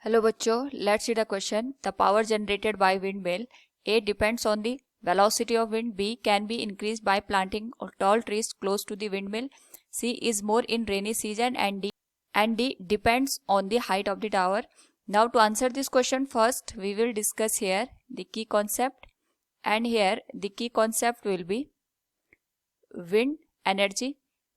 Hello बच्चों, let's see the question. The power generated by windmill A depends on the velocity of wind. B can be increased by planting tall trees close to the windmill. C is more in rainy season, and D depends on the height of the tower. Now to answer this question, first we will discuss here the key concept, and here the key concept will be wind energy.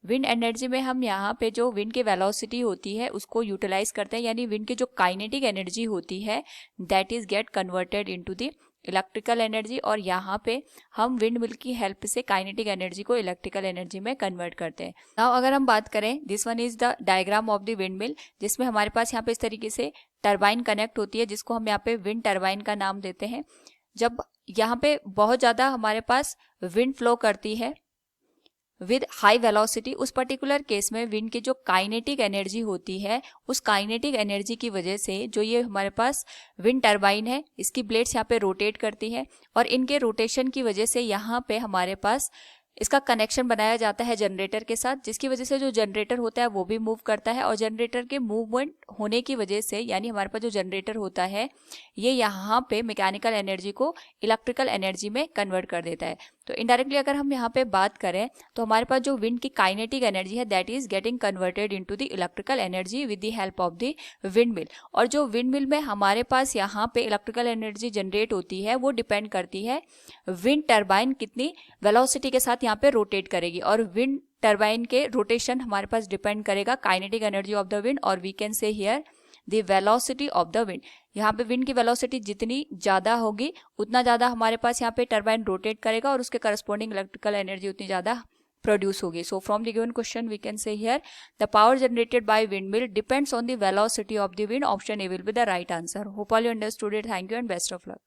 Wind energy में हम यहाँ पे जो wind की velocity होती है उसको utilise करते हैं, यानी विंड की जो काइनेटिक एनर्जी होती है that is get converted into the electrical energy, और यहाँ पे हम विंड मिल की हेल्प से काइनेटिक एनर्जी को इलेक्ट्रिकल एनर्जी में कन्वर्ट करते हैं. नाउ अगर हम बात करें, this one is the diagram of the wind mill, जिसमें हमारे पास यहाँ पे इस तरीके से टरबाइन कनेक्ट होती है, जिसको हम यहाँ पे विंड टरबाइन का नाम देते हैं. जब यहाँ पे बहुत ज़्यादा हमारे पास विंड फ्लो करती है विद हाई वेलोसिटी, उस पर्टिकुलर केस में विंड की जो काइनेटिक एनर्जी होती है, उस काइनेटिक एनर्जी की वजह से जो ये हमारे पास विंड टरबाइन है, इसकी ब्लेड्स यहाँ पे रोटेट करती है, और इनके रोटेशन की वजह से यहाँ पे हमारे पास इसका कनेक्शन बनाया जाता है जनरेटर के साथ, जिसकी वजह से जो जनरेटर होता है वो भी मूव करता है, और जनरेटर के मूवमेंट होने की वजह से यानी हमारे पास जो जनरेटर होता है ये यहाँ पे मैकेनिकल एनर्जी को इलेक्ट्रिकल एनर्जी में कन्वर्ट कर देता है. तो इनडायरेक्टली अगर हम यहाँ पे बात करें तो हमारे पास जो विंड की काइनेटिक एनर्जी है that is getting converted into the electrical energy with the help of the wind mill. और जो विंड मिल में हमारे पास यहाँ पे इलेक्ट्रिकल एनर्जी जनरेट होती है वो डिपेंड करती है विंड टरबाइन कितनी वेलोसिटी के साथ यहाँ पे रोटेट करेगी, और विंड टरबाइन के रोटेशन हमारे पास डिपेंड करेगा kinetic energy of the wind, और we can say here the velocity of the wind. यहाँ पे विंड की वेलोसिटी जितनी ज़्यादा होगी उतना ज़्यादा हमारे पास यहाँ पे टरबाइन रोटेट करेगा, और उसके करस्पॉन्डिंग इलेक्ट्रिकल एनर्जी उतनी ज़्यादा प्रोड्यूस होगी. So from the given question we can say here the power generated by windmill depends on the velocity of the wind. Option A will be the right answer. Hope all you understood it. Thank you and best of luck.